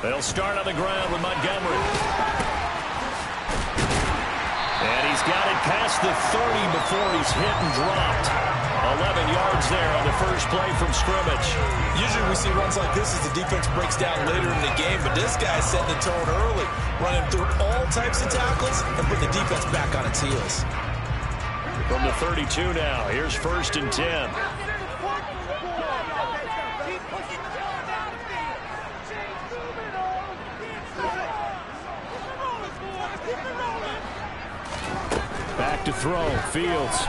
They'll start on the ground with Montgomery. And he's got it past the 30 before he's hit and dropped. 11 yards there on the first play from scrimmage. Usually we see runs like this as the defense breaks down later in the game, but this guy's setting the tone early, running through all types of tackles and putting the defense back on its heels. From the 32 now, here's 1st and 10. Back to throw, Fields.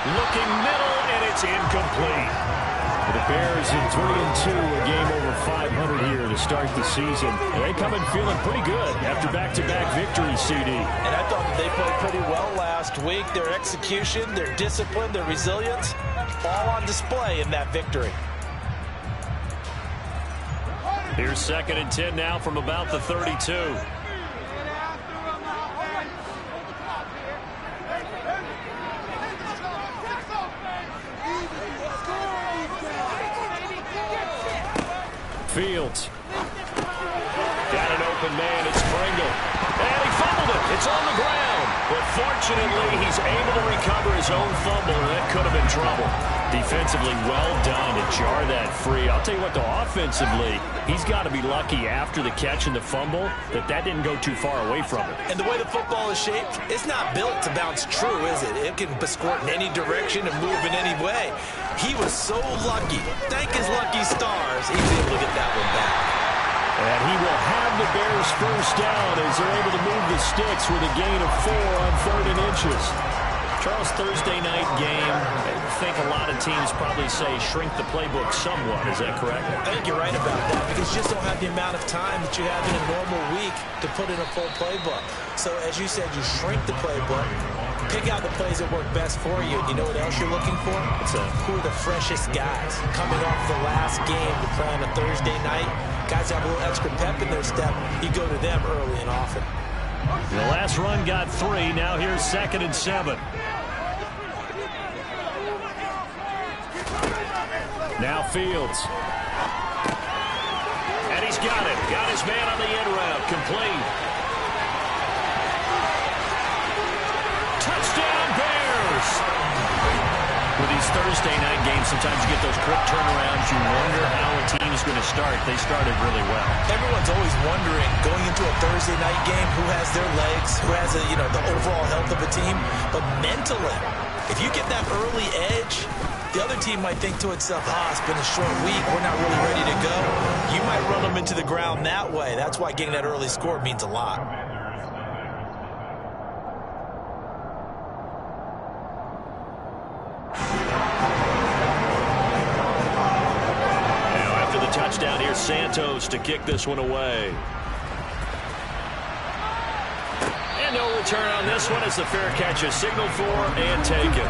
Looking middle, and it's incomplete. The Bears in 3-2, a game over 500 here to start the season. And they come in feeling pretty good after back-to-back victories, CD. And I thought that they played pretty well last week. Their execution, their discipline, their resilience, all on display in that victory. Here's 2nd and 10 now from about the 32. Fields. Got an open man. It's Pringle. And he fumbled it. It's on the ground. But fortunately, he's able to recover his own fumble, and that could have been trouble. Defensively, well done to jar that free. I'll tell you what, though, offensively, he's got to be lucky after the catch and the fumble that didn't go too far away from him. And the way the football is shaped, it's not built to bounce true, is it? It can squirt in any direction and move in any way. He was so lucky. Thank his lucky stars, he was able to get that one back. And he will have the Bears first down as they're able to move the sticks with a gain of 4 on 3rd and inches. Charles, Thursday night game, I think a lot of teams probably say shrink the playbook somewhat. Is that correct? I think you're right about that because you just don't have the amount of time that you have in a normal week to put in a full playbook. So as you said, you shrink the playbook, pick out the plays that work best for you. You know what else you're looking for? Who are the freshest guys coming off the last game to play on a Thursday night? Guys have a little extra pep in their step. You go to them early and often. The last run got 3. Now here's 2nd and 7. Now Fields. And he's got it. Got his man on the end route. Complete. Touchdown Bears. With these Thursday night games, sometimes you get those quick turnarounds. You wonder how a team is going to start. They started really well. Everyone's always wondering, going into a Thursday night game, who has their legs, who has the overall health of a team. But mentally, if you get that early edge, the other team might think to itself, it's been a short week, we're not really ready to go. You might run them into the ground that way. That's why getting that early score means a lot. Now after the touchdown, here's Santos to kick this one away. And no return on this one as the fair catch is signaled for and taken.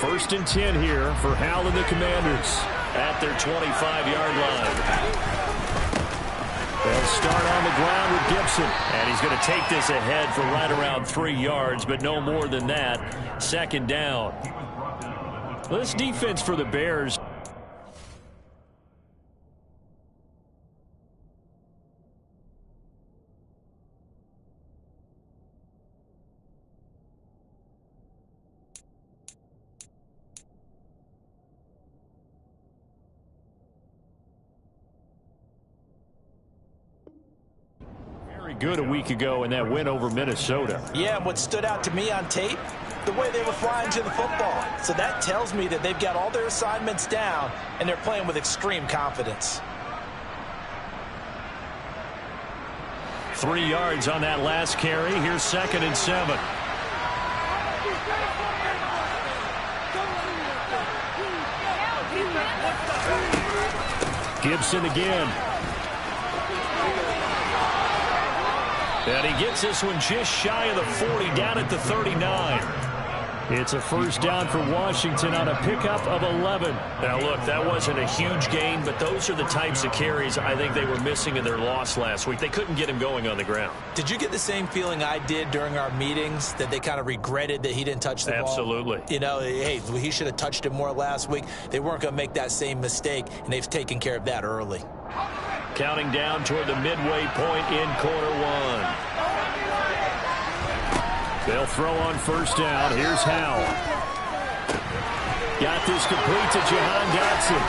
First and 10 here for Hal and the Commanders at their 25-yard line. They'll start on the ground with Gibson. And he's going to take this ahead for right around 3 yards, but no more than that. 2nd down. This defense for the Bears. Good a week ago in that win over Minnesota. Yeah, and what stood out to me on tape, the way they were flying to the football. So that tells me that they've got all their assignments down and they're playing with extreme confidence. 3 yards on that last carry. Here's 2nd and 7. Gibson again. And he gets this one just shy of the 40, down at the 39. It's a first down for Washington on a pickup of 11. Now, look, that wasn't a huge gain, but those are the types of carries I think they were missing in their loss last week. They couldn't get him going on the ground. Did you get the same feeling I did during our meetings, that they kind of regretted that he didn't touch the ball? Absolutely. You know, hey, he should have touched it more last week. They weren't going to make that same mistake, and they've taken care of that early. Counting down toward the midway point in quarter one. They'll throw on first down. Here's Howell. Got this complete to Jahan Dotson.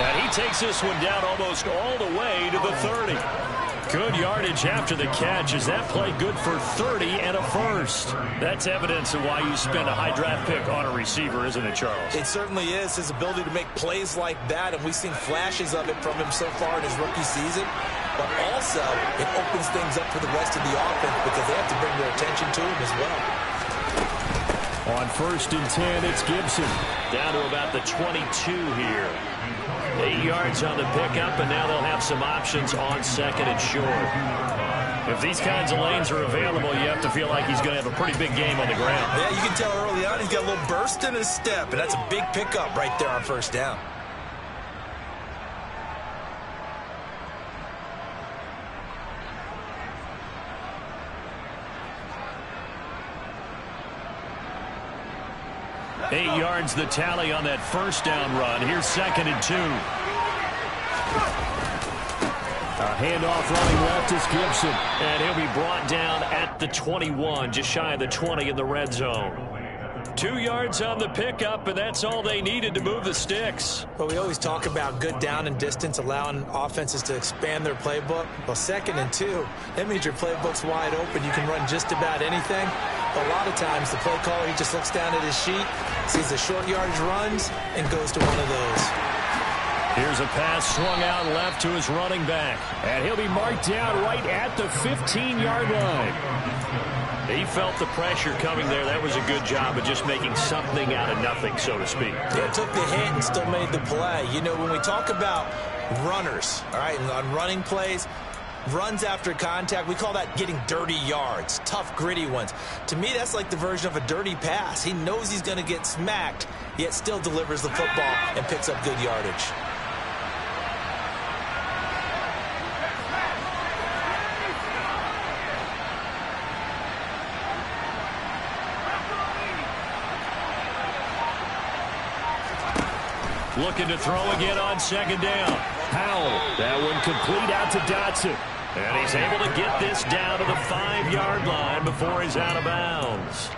And he takes this one down almost all the way to the 30. Good yardage after the catch. Is that play good for 30 and a first? That's evidence of why you spend a high draft pick on a receiver, isn't it, Charles? It certainly is. His ability to make plays like that, and we've seen flashes of it from him so far in his rookie season. But also, it opens things up for the rest of the offense because they have to bring their attention to him as well. On first and 10, it's Gibson. Down to about the 22 here. 8 yards on the pickup, and now they'll have some options on second and short. If these kinds of lanes are available, you have to feel like he's going to have a pretty big game on the ground. Yeah, you can tell early on he's got a little burst in his step, and that's a big pickup right there on first down. Eight yards the tally on that first down run. Here's second and 2. A handoff running left is Gibson. And he'll be brought down at the 21, just shy of the 20 in the red zone. 2 yards on the pickup, and that's all they needed to move the sticks. Well, we always talk about good down and distance, allowing offenses to expand their playbook. Well, second and 2, that means your playbook's wide open. You can run just about anything. A lot of times, the play caller, he just looks down at his sheet, sees the short yardage runs, and goes to one of those. Here's a pass swung out left to his running back. And he'll be marked down right at the 15-yard line. He felt the pressure coming there. That was a good job of just making something out of nothing, so to speak. Yeah, took the hit and still made the play. You know, when we talk about runners, all right, and on running plays, runs after contact, we call that getting dirty yards, tough, gritty ones. To me, that's like the version of a dirty pass. He knows he's going to get smacked, yet still delivers the football and picks up good yardage. Looking to throw again on second down. Howell, that one complete out to Dotson. And he's able to get this down to the 5-yard line before he's out of bounds.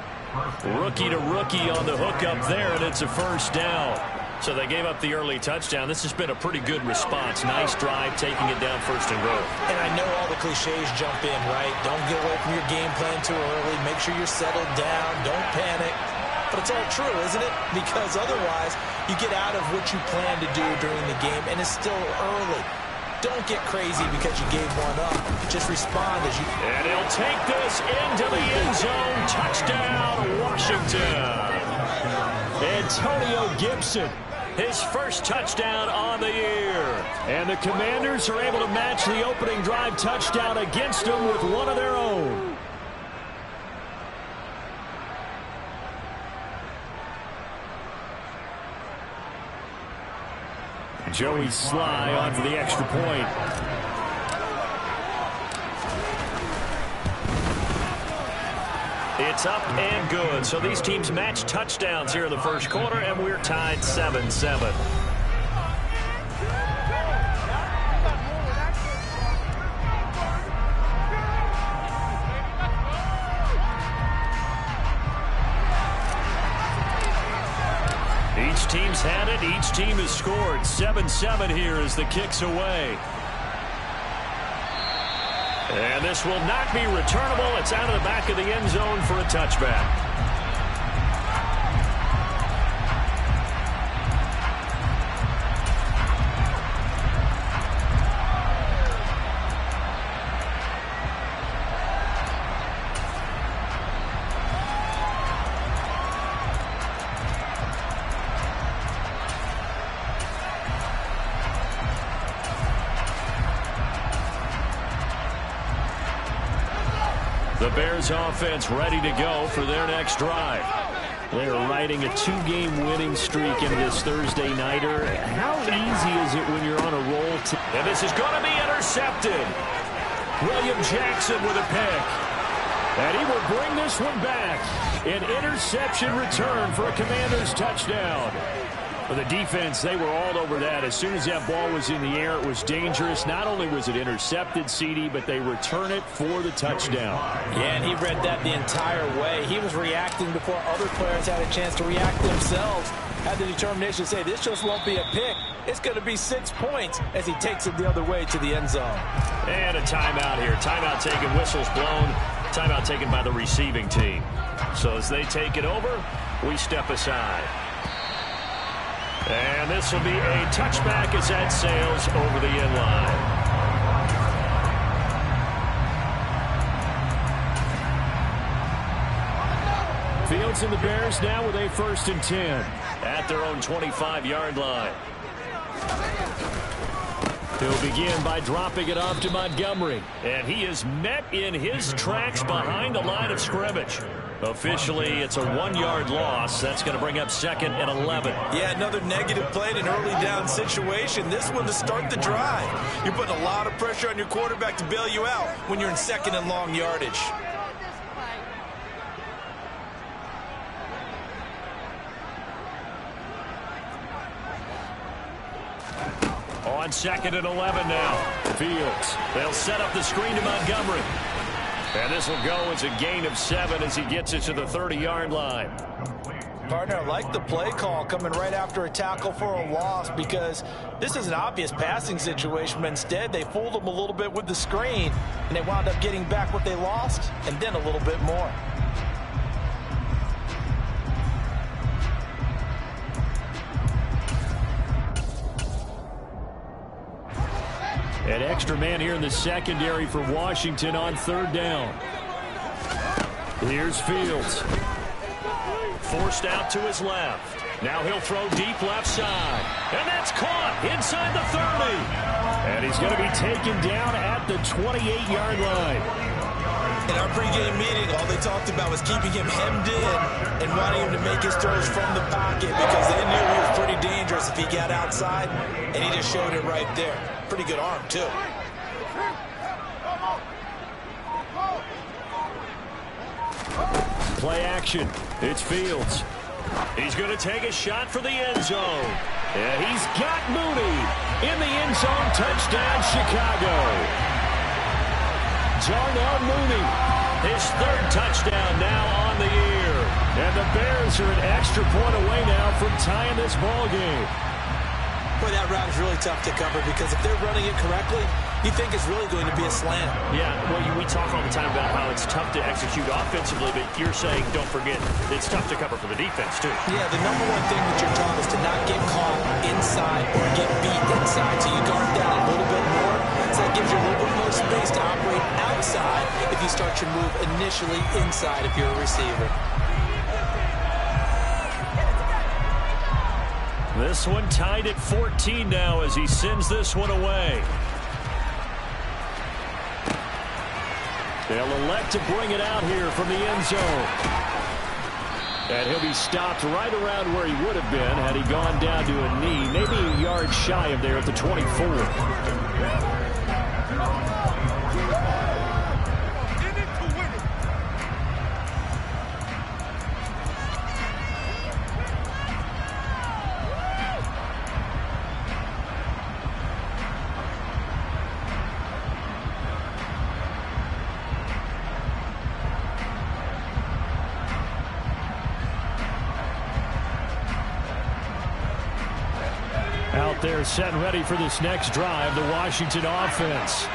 Rookie to rookie on the hook up there, and it's a first down. So they gave up the early touchdown. This has been a pretty good response. Nice drive, taking it down first and goal. And I know all the cliches jump in, right? Don't get away from your game plan too early. Make sure you're settled down. Don't panic. But it's all true, isn't it? Because otherwise, you get out of what you plan to do during the game, and it's still early. Don't get crazy because you gave one up. Just respond as you... And he'll take this into the end zone. Touchdown, Washington. Antonio Gibson, his first touchdown on the year. And the Commanders are able to match the opening drive touchdown against them with one of their own. Joey Sly on for the extra point. It's up and good. So these teams match touchdowns here in the first quarter, and we're tied 7-7. Each team's had it. Each team has scored. 7-7 here as the kick's away. And this will not be returnable. It's out of the back of the end zone for a touchback. The The Bears offense ready to go for their next drive. They're riding a 2-game winning streak in this Thursday nighter. How easy is it when you're on a roll? And this is going to be intercepted. William Jackson with a pick. And he will bring this one back. An interception return for a Commanders touchdown. For the defense, they were all over that. As soon as that ball was in the air, it was dangerous. Not only was it intercepted, CD, but they return it for the touchdown. Yeah, and he read that the entire way. He was reacting before other players had a chance to react themselves. Had the determination to say, this just won't be a pick. It's going to be 6 points as he takes it the other way to the end zone. And a timeout here. Timeout taken, whistles blown. Timeout taken by the receiving team. So as they take it over, we step aside. And this will be a touchback as that sails over the end line. Fields and the Bears now with a 1st and 10 at their own 25-yard line. He'll begin by dropping it off to Montgomery. And he is met in his tracks behind the line of scrimmage. Officially, it's a 1-yard loss. That's going to bring up 2nd and 11. Yeah, another negative play in an early down situation. This one to start the drive. You're putting a lot of pressure on your quarterback to bail you out when you're in 2nd and long yardage. On 2nd and 11 now. Fields. They'll set up the screen to Montgomery. And this will go as a gain of 7 as he gets it to the 30-yard line. Partner, I like the play call coming right after a tackle for a loss because this is an obvious passing situation, but instead they fooled him a little bit with the screen, and they wound up getting back what they lost and then a little bit more. An extra man here in the secondary for Washington on 3rd down. Here's Fields. Forced out to his left. Now he'll throw deep left side. And that's caught inside the 30. And he's going to be taken down at the 28-yard line. In our pregame meeting, all they talked about was keeping him hemmed in and wanting him to make his throws from the pocket because they knew he was pretty dangerous if he got outside, and he just showed it right there. Pretty good arm, too. Play action. It's Fields. He's going to take a shot for the end zone. And he's got Mooney in the end zone. Touchdown, Chicago. Darnell Mooney, his 3rd touchdown now on the year. And the Bears are an extra point away now from tying this ball game. Boy, that route is really tough to cover because if they're running it correctly, you think it's really going to be a slant. Yeah, well, we talk all the time about how it's tough to execute offensively, but you're saying, don't forget, it's tough to cover for the defense, too. Yeah, the number one thing that you're taught is to not get caught inside or get beat inside. So you guard down a little bit more. So that gives you a little bit more space to operate outside if you start your move initially inside if you're a receiver. This one tied at 14 now as he sends this one away. They'll elect to bring it out here from the end zone. And he'll be stopped right around where he would have been had he gone down to a knee, maybe a yard shy of there at the 24. Out there set and ready for this next drive, the Washington offense.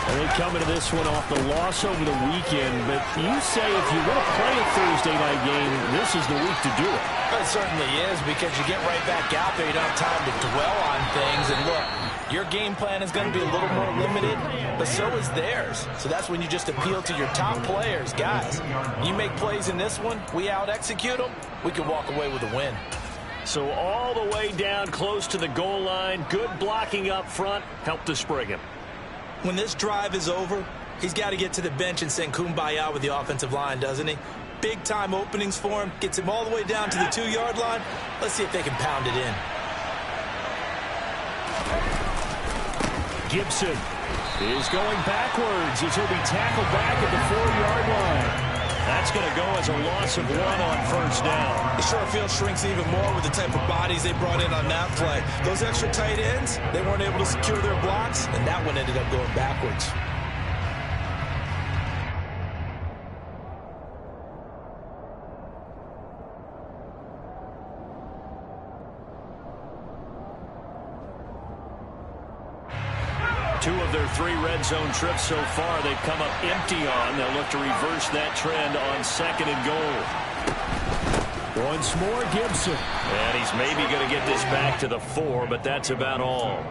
And they come into this one off the loss over the weekend, but you say if you want to play a Thursday night game, this is the week to do it. It certainly is because you get right back out there. You don't have time to dwell on things. And look, your game plan is going to be a little more limited, but so is theirs. So that's when you just appeal to your top players. Guys, you make plays in this one, we out-execute them, we can walk away with a win. So all the way down close to the goal line, good blocking up front, helped to spring him. When this drive is over, He's got to get to the bench and send Kumbaya with the offensive line, doesn't he? Big-time openings for him. Gets him all the way down to the 2-yard line. Let's see if they can pound it in. Gibson is going backwards as he'll be tackled back at the 4-yard line. That's going to go as a loss of 1 on first down. The short field shrinks even more with the type of bodies they brought in on that play. Those extra tight ends, they weren't able to secure their blocks, and that one ended up going backwards. Two of their 3 red zone trips so far they've come up empty on. They'll look to reverse that trend on 2nd and goal. Once more, Gibson. And he's maybe going to get this back to the 4, but that's about all.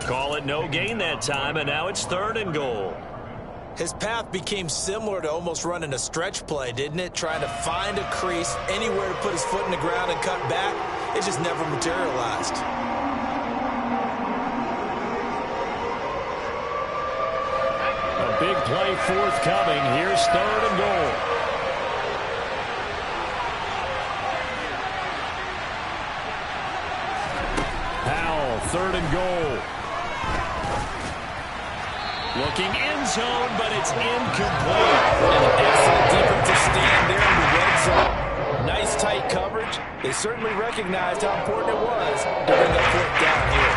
Call it no gain that time, and now it's 3rd and goal. His path became similar to almost running a stretch play, didn't it? Trying to find a crease, anywhere to put his foot in the ground and cut back. It just never materialized. Big play forthcoming. Here's 3rd and goal. Powell, 3rd and goal. Looking end zone, but it's incomplete. An excellent defensive stand there in the red zone. Nice tight coverage. They certainly recognized how important it was to bring that 4th down here.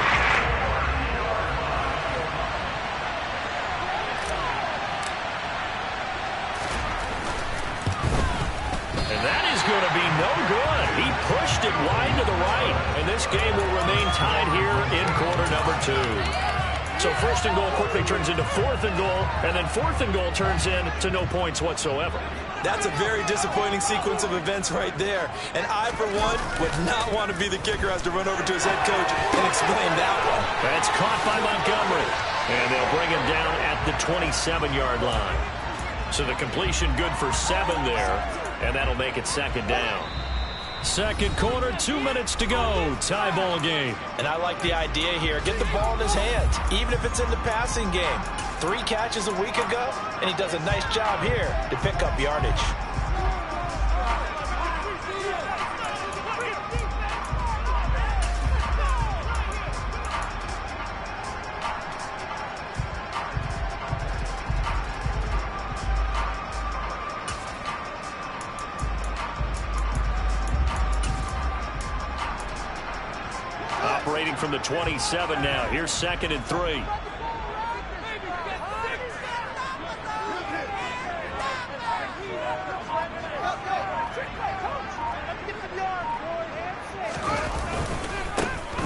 Going to be no good. He pushed it wide to the right, and this game will remain tied here in quarter number 2. So 1st and goal quickly turns into 4th and goal, and then 4th and goal turns into no points whatsoever. That's a very disappointing sequence of events right there, and I, for one, would not want to be the kicker who has to run over to his head coach and explain that one. That's caught by Montgomery, and they'll bring him down at the 27-yard line. So the completion good for 7 there. And that'll make it 2nd down. 2nd quarter, 2 minutes to go. Tie ball game. And I like the idea here. Get the ball in his hands, even if it's in the passing game. 3 catches a week ago, and he does a nice job here to pick up yardage. Operating from the 27 now. Here's 2nd and 3.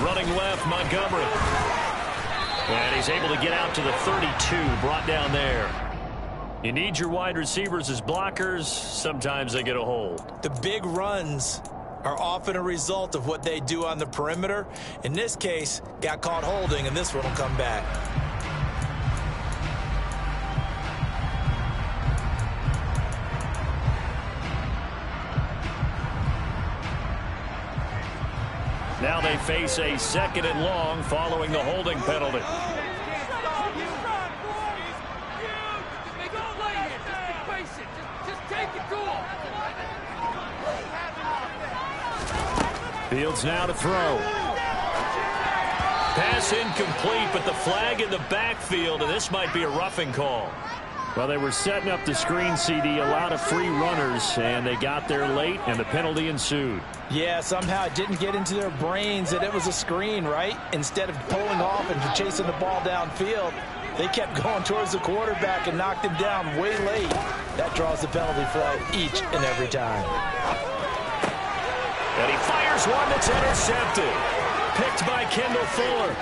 Running left, Montgomery. And he's able to get out to the 32, brought down there. You need your wide receivers as blockers. Sometimes they get a hold. The big runs are often a result of what they do on the perimeter. In this case, got caught holding, and this one will come back. Now they face a 2nd and long following the holding penalty. Fields now to throw. Pass incomplete, but the flag in the backfield, and this might be a roughing call. Well, they were setting up the screen, CD, a lot of free runners, and they got there late, and the penalty ensued. Yeah, somehow it didn't get into their brains that it was a screen, right? Instead of pulling off and chasing the ball downfield, they kept going towards the quarterback and knocked him down way late. That draws the penalty flag each and every time. And he fires one that's intercepted. Picked by Kendall Fuller.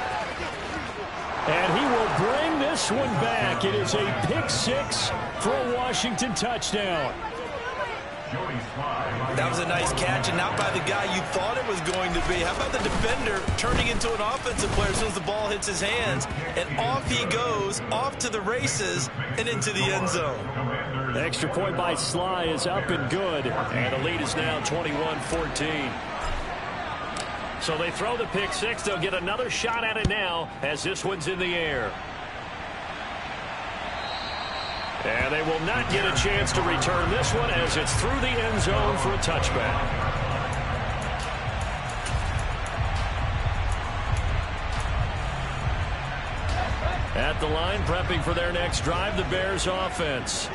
And he will bring this one back. It is a pick 6 for a Washington touchdown. That was a nice catch, and not by the guy you thought it was going to be. How about the defender turning into an offensive player as soon as the ball hits his hands? And off he goes, off to the races, and into the end zone. The extra point by Sly is up and good. And the lead is now 21-14. So they throw the pick 6. They'll get another shot at it now as this one's in the air. And they will not get a chance to return this one as it's through the end zone for a touchback. At the line, prepping for their next drive, the Bears offense.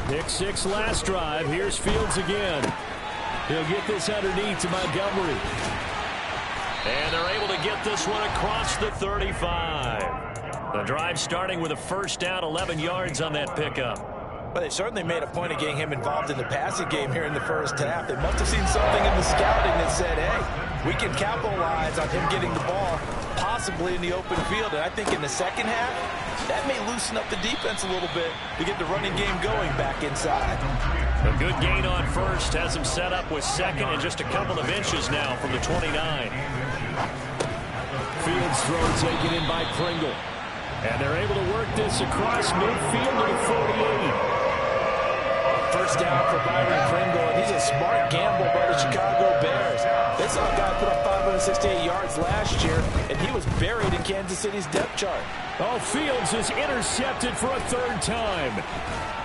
Pick 6 last drive. Here's Fields again. He'll get this underneath to Montgomery. And they're able to get this one across the 35. The drive starting with a first down, 11 yards on that pickup. Well, they certainly made a point of getting him involved in the passing game here in the first half. They must have seen something in the scouting that said, hey, we can capitalize on him getting the ball, possibly in the open field. And I think in the second half, that may loosen up the defense a little bit to get the running game going back inside. A good gain on first has him set up with second and just a couple of inches now from the 29. Fields throw taken in by Pringle. And they're able to work this across midfield to the 48. First down for Byron Pringle, and he's a smart gamble by the Chicago Bears. They saw a guy put up 568 yards last year, and he was buried in Kansas City's depth chart. Oh, Fields is intercepted for a third time.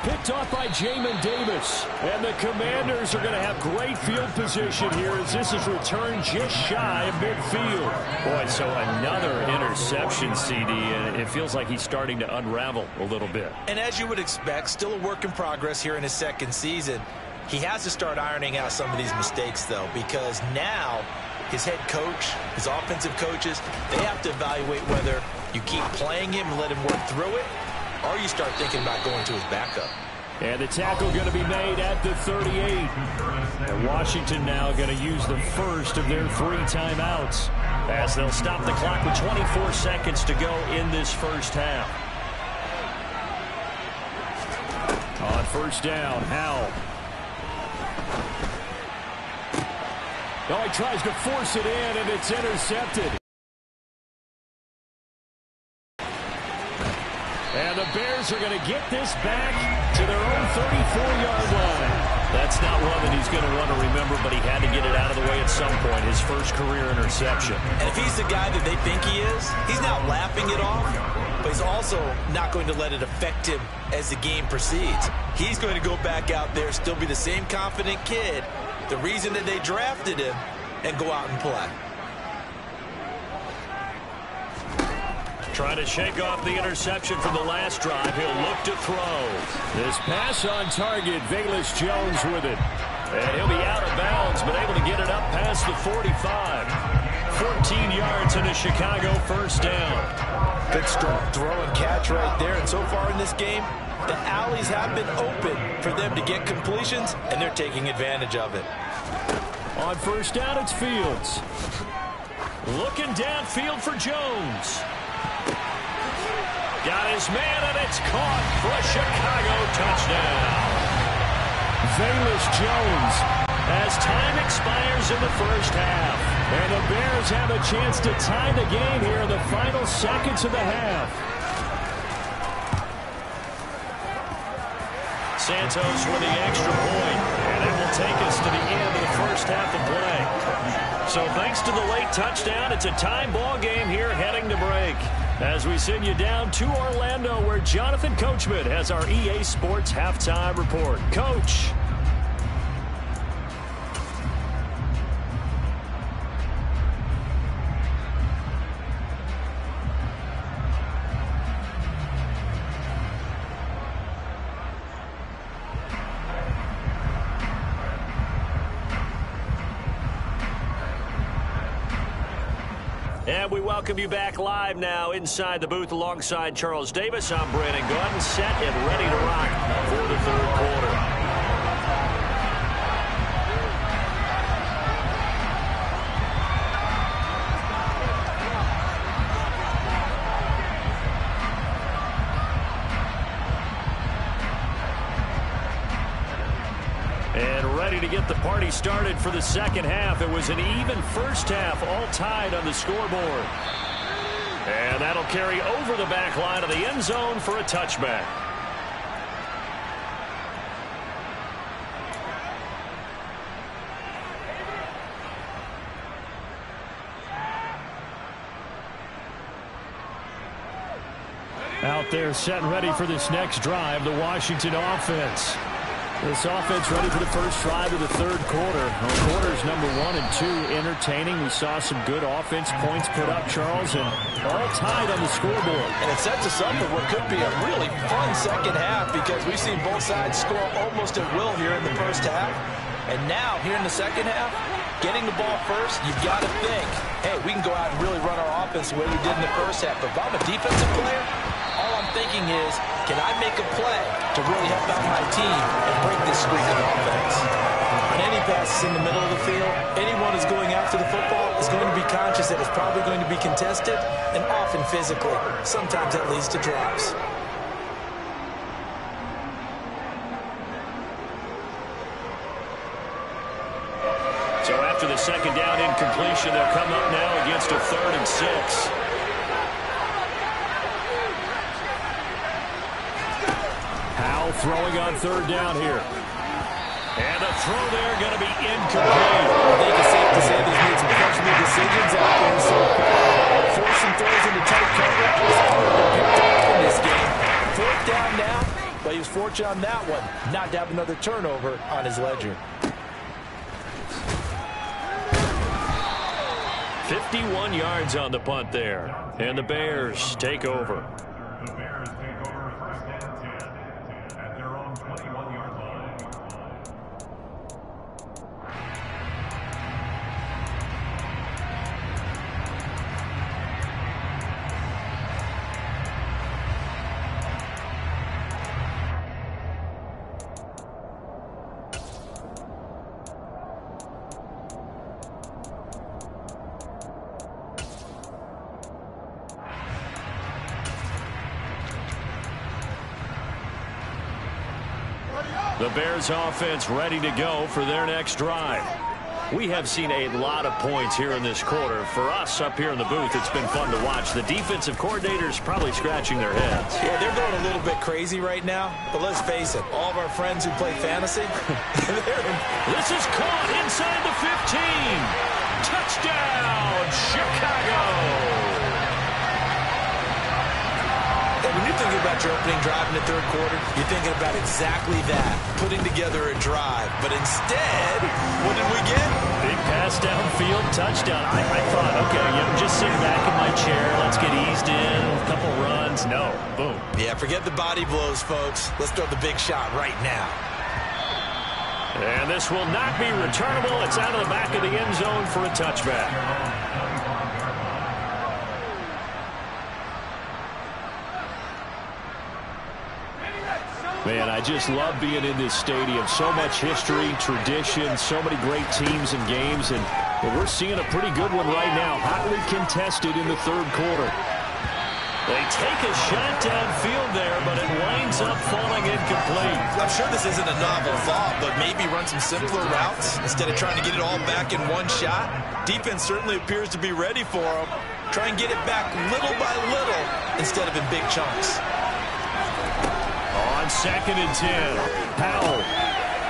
Picked off by Jamin Davis. And the Commanders are going to have great field position here as this is returned just shy of midfield. Boy, so another interception, CD, and it feels like he's starting to unravel a little bit. And as you would expect, still a work in progress here in his second season. He has to start ironing out some of these mistakes, though, because now his head coach, his offensive coaches, they have to evaluate whether you keep playing him and let him work through it, or you start thinking about going to his backup. And the tackle going to be made at the 38. And Washington now going to use the first of their 3 timeouts as they'll stop the clock with 24 seconds to go in this first half. On first down, Howell. Oh, he tries to force it in, and it's intercepted. And the Bears are going to get this back to their own 34-yard line. That's not one that he's going to want to remember, but he had to get it out of the way at some point, his first career interception. And if he's the guy that they think he is, he's not laughing it off, but he's also not going to let it affect him as the game proceeds. He's going to go back out there, still be the same confident kid, the reason that they drafted him, and go out and play. Trying to shake off the interception from the last drive. He'll look to throw. This pass on target. Velus Jones with it. And he'll be out of bounds, but able to get it up past the 45. 14 yards and a Chicago first down. Good strong throw and catch right there. And so far in this game, the alleys have been open for them to get completions, and they're taking advantage of it. On first down, it's Fields. Looking downfield for Jones. Got his man, and it's caught for a Chicago touchdown. Velus Jones as time expires in the first half. And the Bears have a chance to tie the game here in the final seconds of the half. Santos with the extra point, and it will take us to the end of the first half of play. So thanks to the late touchdown, it's a tie ball game here heading to break. As we send you down to Orlando, where Jonathan Coachman has our EA Sports halftime report. Coach. And we welcome you back live now inside the booth alongside Charles Davis. I'm Brandon Gordon, set and ready to rock for the third quarter. To get the party started for the second half. It was an even first half, all tied on the scoreboard. And that'll carry over the back line of the end zone for a touchback. out there setting ready for this next drive, the Washington offense. This offense ready for the first drive of the third quarter. Well, quarters number 1 and 2 entertaining. We saw some good offense points put up, Charles, and all tied on the scoreboard. And it sets us up for what could be a really fun second half because we've seen both sides score almost at will here in the first half. And now, here in the second half, getting the ball first, you've got to think, hey, we can go out and really run our offense the way we did in the first half. But if I'm a defensive player, all I'm thinking is, can I make a play to really help out my team and break this streak of offense? On any passes in the middle of the field, anyone who's going after the football is going to be conscious that it's probably going to be contested and often physically. Sometimes that leads to drops. So after the second down incompletion, they'll come up now against a 3rd and 6. Powell throwing on 3rd down here. And the throw there going to be incomplete. I think it's safe to say they've made some questionable decisions out there so far. Forcing throws into tight coverage was hard to pick up in this game. 4th down now, but he was fortunate on that one not to have another turnover on his ledger. 51 yards on the punt there. And the Bears take over. The Bears take over 1st and 10 at their own 21-yard line. The Bears offense ready to go for their next drive. We have seen a lot of points here in this quarter. For us up here in the booth, it's been fun to watch. The defensive coordinators probably scratching their heads. Yeah, they're going a little bit crazy right now. But let's face it, all of our friends who play fantasy, this is caught inside the 15. Touchdown, Chicago. When you're thinking about your opening drive in the third quarter, you're thinking about exactly that, putting together a drive. But instead, what did we get? Big pass downfield, touchdown. I thought, okay, I'm just sitting back in my chair. Let's get eased in, a couple runs. No, boom. Yeah, forget the body blows, folks. Let's throw the big shot right now. And this will not be returnable. It's out of the back of the end zone for a touchback. Man, I just love being in this stadium. So much history, tradition, so many great teams and games. And we're seeing a pretty good one right now. Hotly contested in the third quarter. They take a shot downfield there, but it winds up falling incomplete. I'm sure this isn't a novel thought, but maybe run some simpler routes instead of trying to get it all back in one shot. Defense certainly appears to be ready for them. Try and get it back little by little instead of in big chunks. On 2nd and 10, Powell.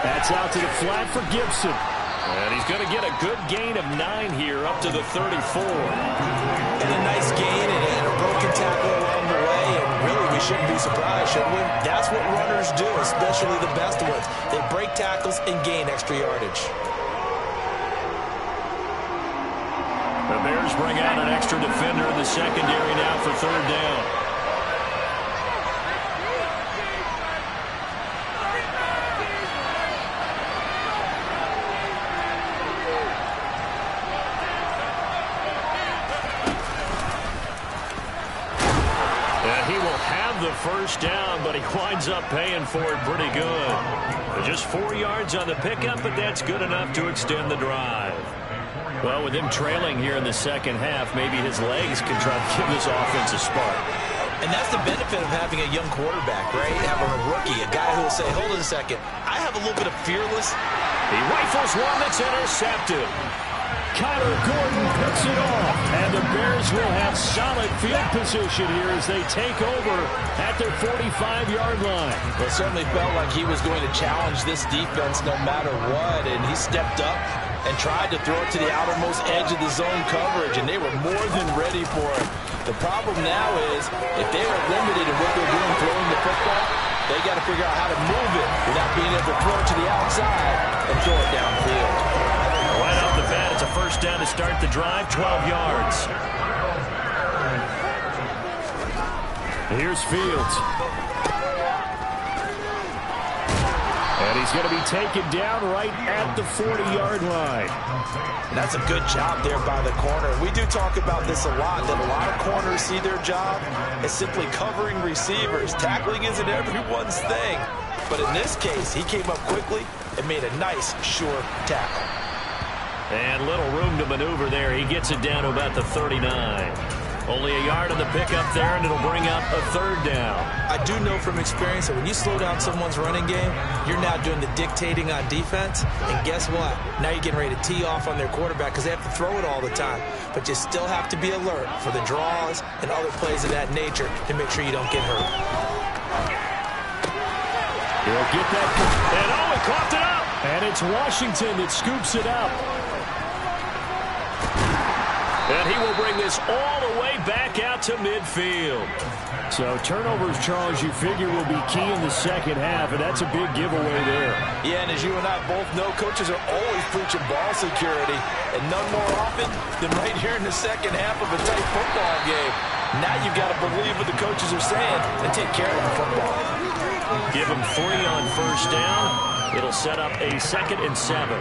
That's out to the flat for Gibson. And he's going to get a good gain of 9 here up to the 34. And a nice gain and a broken tackle along the way. And really, we shouldn't be surprised, should we? That's what runners do, especially the best ones. They break tackles and gain extra yardage. The Bears bring out an extra defender in the secondary now for 3rd down. The first down, but he winds up paying for it pretty good. Just 4 yards on the pickup, but that's good enough to extend the drive. Well, with him trailing here in the second half, maybe his legs can try to give this offense a spark. And that's the benefit of having a young quarterback, right? Having a rookie, a guy who will say, hold on a second, I have a little bit of fearless. He rifles one that's intercepted. Kyler Gordon picks it off, and the Bears will have solid field position here as they take over at their 45-yard line. Well, it certainly felt like he was going to challenge this defense no matter what, and he stepped up, and tried to throw it to the outermost edge of the zone coverage, and they were more than ready for it. The problem now is if they are limited in what they're doing throwing the football, they got to figure out how to move it without being able to throw it to the outside and throw it downfield. Right off the bat, it's a first down to start the drive, 12 yards. Here's Fields. And he's going to be taken down right at the 40-yard line. And that's a good job there by the corner. We do talk about this a lot, that a lot of corners see their job as simply covering receivers. Tackling isn't everyone's thing. But in this case, he came up quickly and made a nice, sure tackle. And little room to maneuver there. He gets it down to about the 39. Only a yard on the pickup there, and it'll bring up a third down. I do know from experience that when you slow down someone's running game, you're now doing the dictating on defense. And guess what? Now you're getting ready to tee off on their quarterback because they have to throw it all the time. But you still have to be alert for the draws and other plays of that nature to make sure you don't get hurt. He'll get that. And he coughed it up. And it's Washington that scoops it up. And he will bring this all the way back out to midfield. So turnovers, Charles, you figure will be key in the second half, and that's a big giveaway there. Yeah, and as you and I both know, coaches are always preaching ball security, and none more often than right here in the second half of a tight football game. Now you've got to believe what the coaches are saying and take care of the football. Give them 3 on first down. It'll set up a 2nd and 7.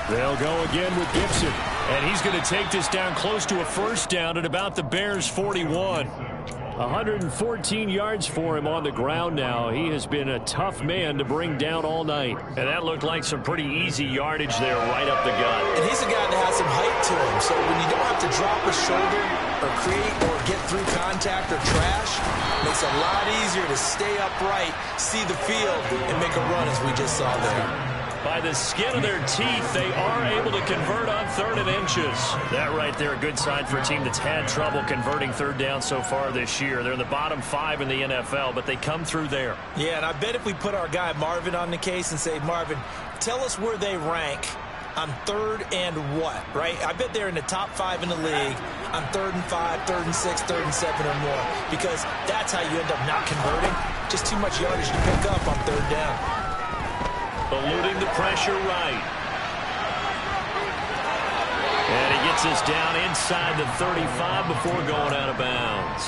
They'll go again with Gibson. And he's going to take this down close to a first down at about the Bears' 41. 114 yards for him on the ground now. He has been a tough man to bring down all night. And that looked like some pretty easy yardage there right up the gut. And he's a guy that has some height to him. So when you don't have to drop a shoulder or create or get through contact or trash, it makes it a lot easier to stay upright, see the field, and make a run as we just saw there. By the skin of their teeth, they are able to convert on 3rd and inches. That right there, a good sign for a team that's had trouble converting third down so far this year. They're in the bottom 5 in the NFL, but they come through there. Yeah, and I bet if we put our guy Marvin on the case and say, Marvin, tell us where they rank on 3rd and what, right? I bet they're in the top 5 in the league on 3rd and 5, 3rd and 6, 3rd and 7 or more, because that's how you end up not converting. Just too much yardage to pick up on 3rd down. Eluding the pressure right. And he gets us down inside the 35 before going out of bounds.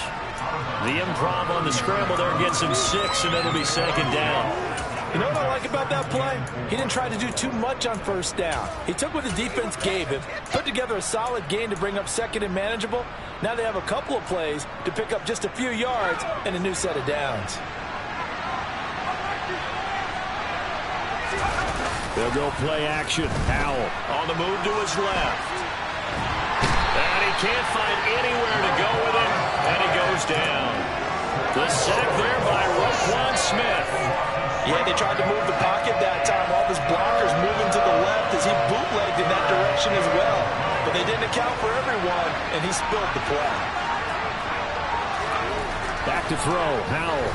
The improv on the scramble there gets him 6, and it'll be 2nd down. You know what I like about that play? He didn't try to do too much on first down. He took what the defense gave him, put together a solid gain to bring up 2nd and manageable. Now they have a couple of plays to pick up just a few yards and a new set of downs. They'll go play action. Howell on the move to his left. And he can't find anywhere to go with it, and he goes down. The sack there by Roquan Smith. Yeah, they tried to move the pocket that time. All his blockers moving to the left as he bootlegged in that direction as well. But they didn't account for everyone, and he spilled the play. Back to throw. Howell.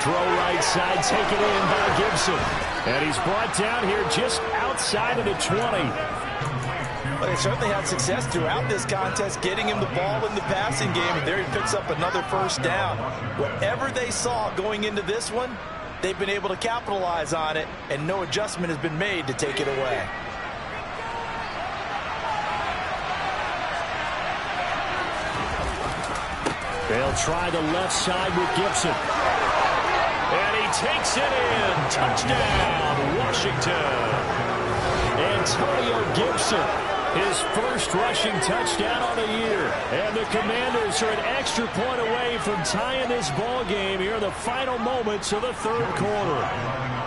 Throw right side, taken in by Gibson. And he's brought down here just outside of the 20. Well, they certainly had success throughout this contest, getting him the ball in the passing game, and there he picks up another first down. Whatever they saw going into this one, they've been able to capitalize on it, and no adjustment has been made to take it away. They'll try the left side with Gibson. And he takes it in. Touchdown, Washington. Antonio Gibson, his first rushing touchdown on the year. And the Commanders are an extra point away from tying this ball game here in the final moments of the 3rd quarter.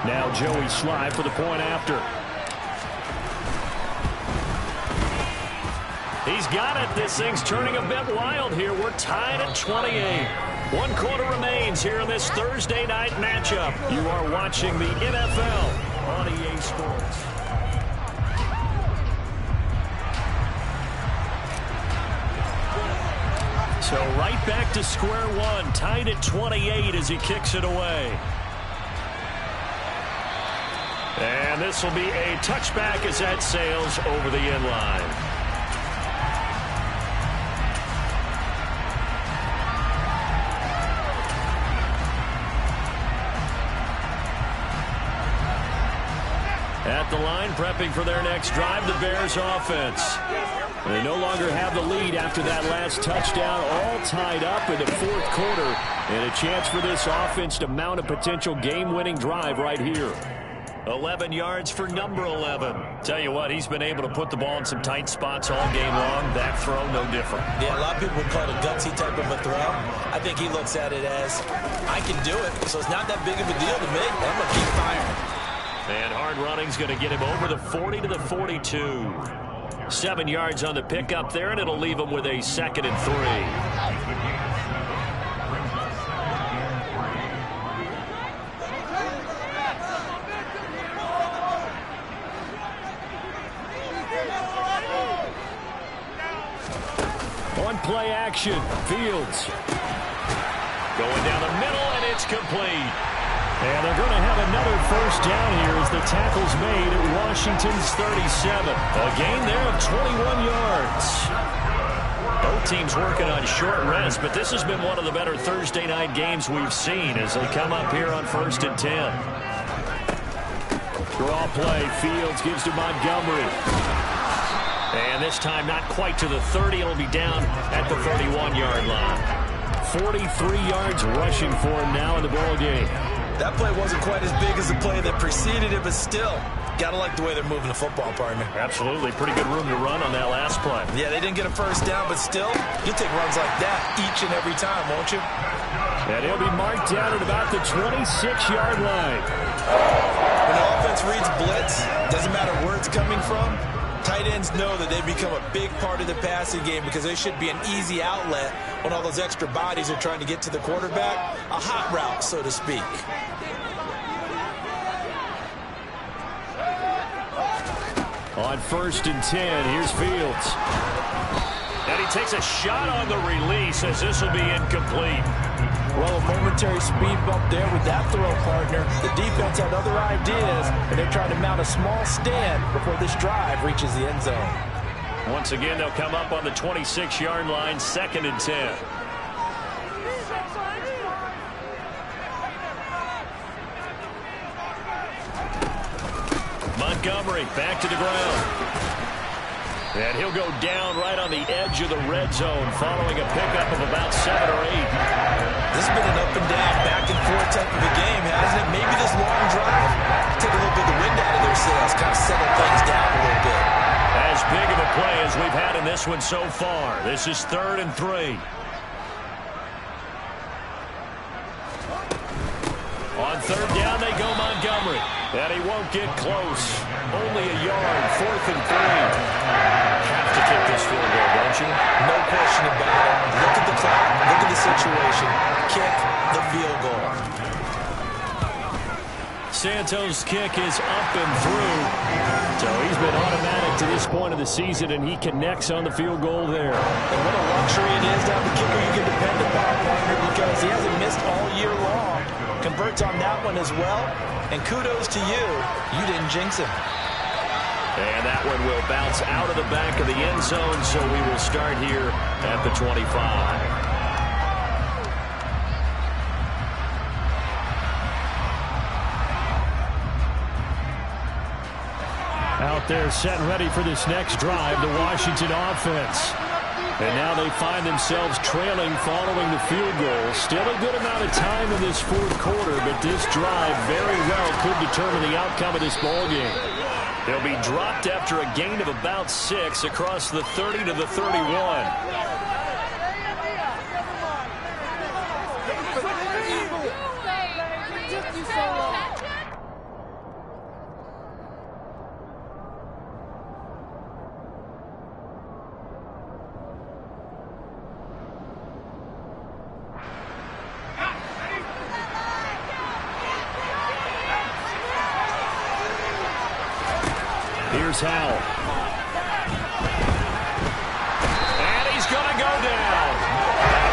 Now Joey Sly for the point after. He's got it. This thing's turning a bit wild here. We're tied at 28. 1 quarter remains here in this Thursday night matchup. You are watching the NFL on EA Sports. So right back to square one, tied at 28 as he kicks it away. And this will be a touchback as that sails over the end line. At the line, prepping for their next drive, the Bears offense. They no longer have the lead after that last touchdown, all tied up in the fourth quarter, and a chance for this offense to mount a potential game-winning drive right here. 11 yards for number 11. Tell you what, he's been able to put the ball in some tight spots all game long. That throw, no different. Yeah, a lot of people would call it a gutsy type of a throw. I think he looks at it as, I can do it, so it's not that big of a deal to me. I'm going to keep firing. And hard running's going to get him over the 40 to the 42. 7 yards on the pickup there, and it'll leave him with a 2nd and 3. On play action, Fields. Going down the middle, and it's complete. And they're going to have another first down here as the tackle's made at Washington's 37. A gain there of 21 yards. Both teams working on short rest, but this has been one of the better Thursday night games we've seen as they come up here on 1st and 10. Draw play, Fields gives to Montgomery. And this time not quite to the 30. It'll be down at the 31-yard line. 43 yards rushing for him now in the ball game. That play wasn't quite as big as the play that preceded it, but still, got to like the way they're moving the football, partner. Absolutely. Pretty good room to run on that last play. Yeah, they didn't get a first down, but still, you'll take runs like that each and every time, won't you? And he'll be marked down at about the 26-yard line. When the offense reads blitz, doesn't matter where it's coming from, tight ends know that they become a big part of the passing game because they should be an easy outlet when all those extra bodies are trying to get to the quarterback. A hot route, so to speak. On 1st and 10, here's Fields. And he takes a shot on the release as this will be incomplete. Well, a momentary speed bump there with that throw, partner. The defense had other ideas, and they're trying to mount a small stand before this drive reaches the end zone. Once again, they'll come up on the 26-yard line, 2nd and 10. Montgomery back to the ground. And he'll go down right on the edge of the red zone following a pickup of about 7 or 8. This has been an up and down, back and forth type of a game, hasn't it? Maybe this long drive take a little bit of the wind out of their sails, kind of settle things down a little bit. As big of a play as we've had in this one so far. This is 3rd and 3. On 3rd down, they go Montgomery. And he won't get close. Only a yard, 4th and 3. Have to kick this field goal, don't you? No question about it. Look at the clock. Look at the situation. Kick the field goal. Santos' kick is up and through. So he's been automatic to this point of the season, and he connects on the field goal there. And what a luxury it is to have a kicker you can depend upon, partner, because he hasn't missed all year long. Converts on that one as well. And kudos to you. You didn't jinx him. And that one will bounce out of the back of the end zone, so we will start here at the 25. Out there set and ready for this next drive, the Washington offense. And now they find themselves trailing following the field goal. Still a good amount of time in this fourth quarter, but this drive very well could determine the outcome of this ball game. They'll be dropped after a gain of about 6 across the 30 to the 31. Here's Howell. And he's going to go down.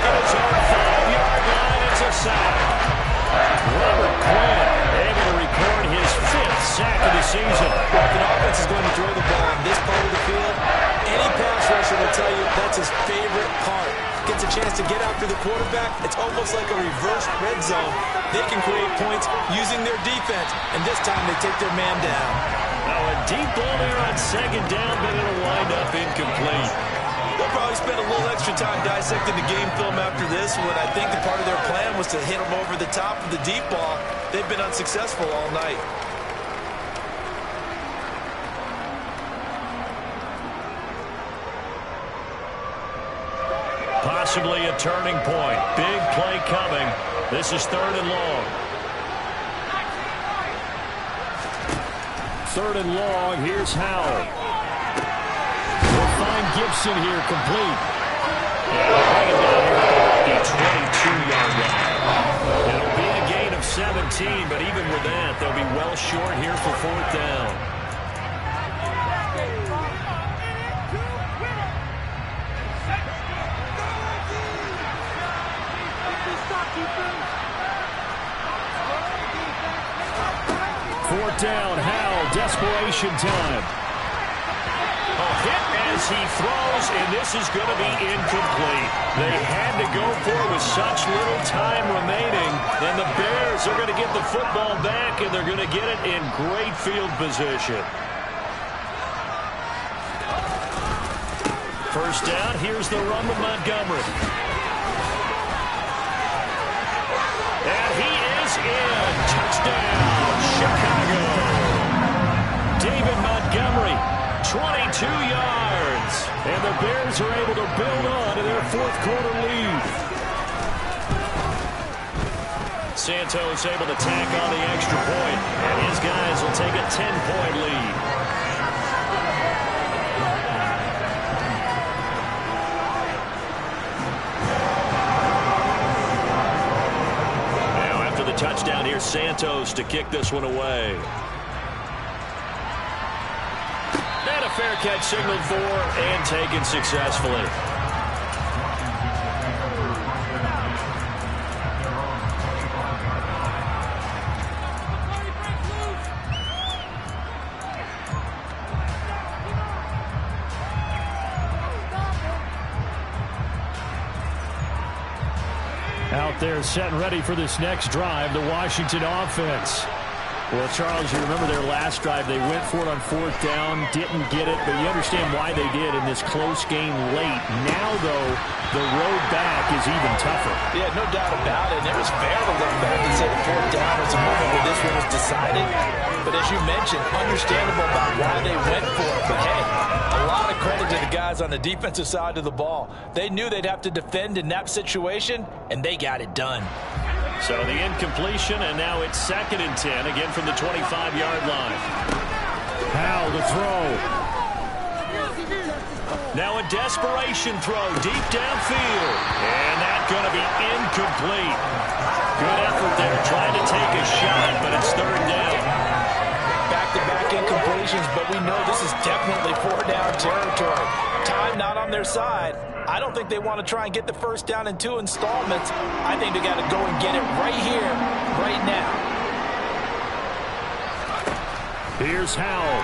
chance to get after the quarterback, it's almost like a reverse red zone. They can create points using their defense, and this time they take their man down. Now a deep ball there on second down, but it'll wind up incomplete. They'll probably spend a little extra time dissecting the game film after this one. I think the part of their plan was to hit them over the top of the deep ball. They've been unsuccessful all night. Possibly a turning point. Big play coming. This is 3rd and long. 3rd and long. Here's Howell. We'll find Gibson here complete. And bring him down here at the 22-yard line. It'll be a gain of 17, but even with that, they'll be well short here for 4th down. Fourth down, Howell, desperation time. A hit as he throws, and this is going to be incomplete. They had to go for it with such little time remaining, and the Bears are going to get the football back, and they're going to get it in great field position. First down, here's the run with Montgomery. And he is in. Touchdown, Chicago. David Montgomery, 22 yards. And the Bears are able to build on to their 4th quarter lead. Santos able to tack on the extra point, and his guys will take a 10-point lead. Touchdown here, Santos to kick this one away. And a fair catch signaled for and taken successfully. Out there set and ready for this next drive, the Washington offense. Well, Charles, you remember their last drive. They went for it on 4th down, didn't get it, but you understand why they did in this close game late. Now, though, the road back is even tougher. Yeah, no doubt about it. And it was fair to look back and say the 4th down was a moment where this one was decided. But as you mentioned, understandable about why they went for it. But, hey, a lot of credit to the guys on the defensive side of the ball. They knew they'd have to defend in that situation, and they got it done. So the incompletion, and now it's 2nd and 10, again from the 25-yard line. Howell the throw. Now a desperation throw deep downfield. And that's going to be incomplete. Good effort there trying to take a shot, but it's 3rd down. Back-to-back incompletions, but we know this is definitely 4th-down territory. Time not on their side. I don't think they want to try and get the first down in 2 installments. I think they got to go and get it right here, right now. Here's Howell.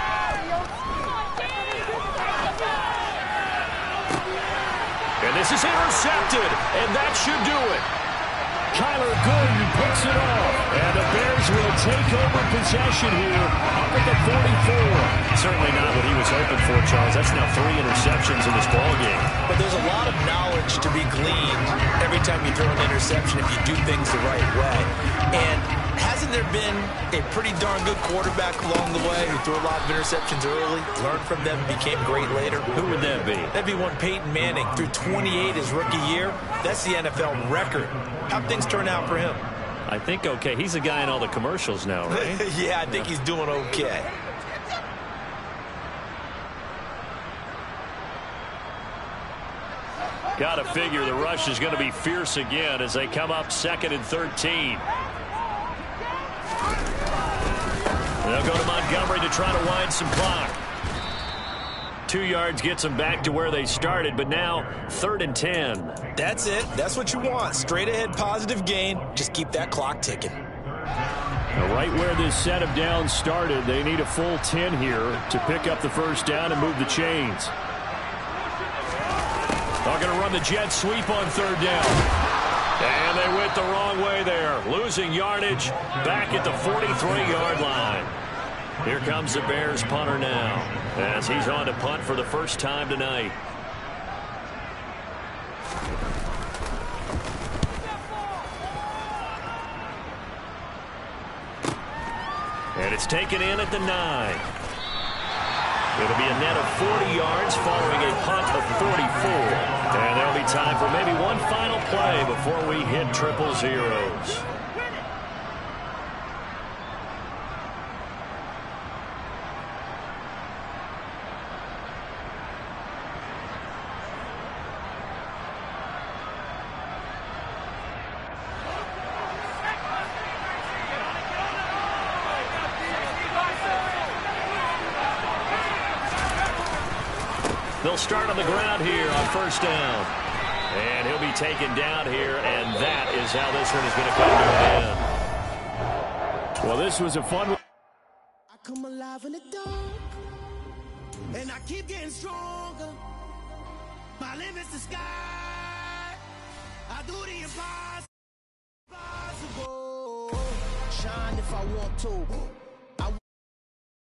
And this is intercepted, and that should do it. Kyler Gordon picks it off, and the Bears will take over possession here up at the 44. Certainly not what he was hoping for, Charles. That's now 3 interceptions in this ballgame. But there's a lot of knowledge to be gleaned every time you throw an interception if you do things the right way. And hasn't there been a pretty darn good quarterback along the way who threw a lot of interceptions early, learned from them, became great later? Who would that be? That'd be one Peyton Manning. Threw 28 his rookie year. That's the NFL record. How'd things turn out for him? I think okay. He's a guy in all the commercials now, right? Yeah, I think he's doing okay. Got to figure the rush is going to be fierce again as they come up 2nd and 13. They'll go to Montgomery to try to wind some clock. 2 yards gets them back to where they started, but now 3rd and 10. That's it. That's what you want. Straight ahead, positive gain. Just keep that clock ticking. Right where this set of downs started, they need a full 10 here to pick up the first down and move the chains. Are going to run the jet sweep on third down. And they went the wrong way there. Losing yardage back at the 43-yard line. Here comes the Bears punter now as he's on to punt for the first time tonight. And it's taken in at the 9. It'll be a net of 40 yards following a punt of 44. And there'll be time for maybe one final play before we hit triple zeros. They'll start on the ground here on first down. And he'll be taken down here, and that is how this one is going to come to an end. Well, this was a fun one. I come alive in the dark, and I keep getting stronger. My limit's the sky. I do the impossible. Shine if I want to.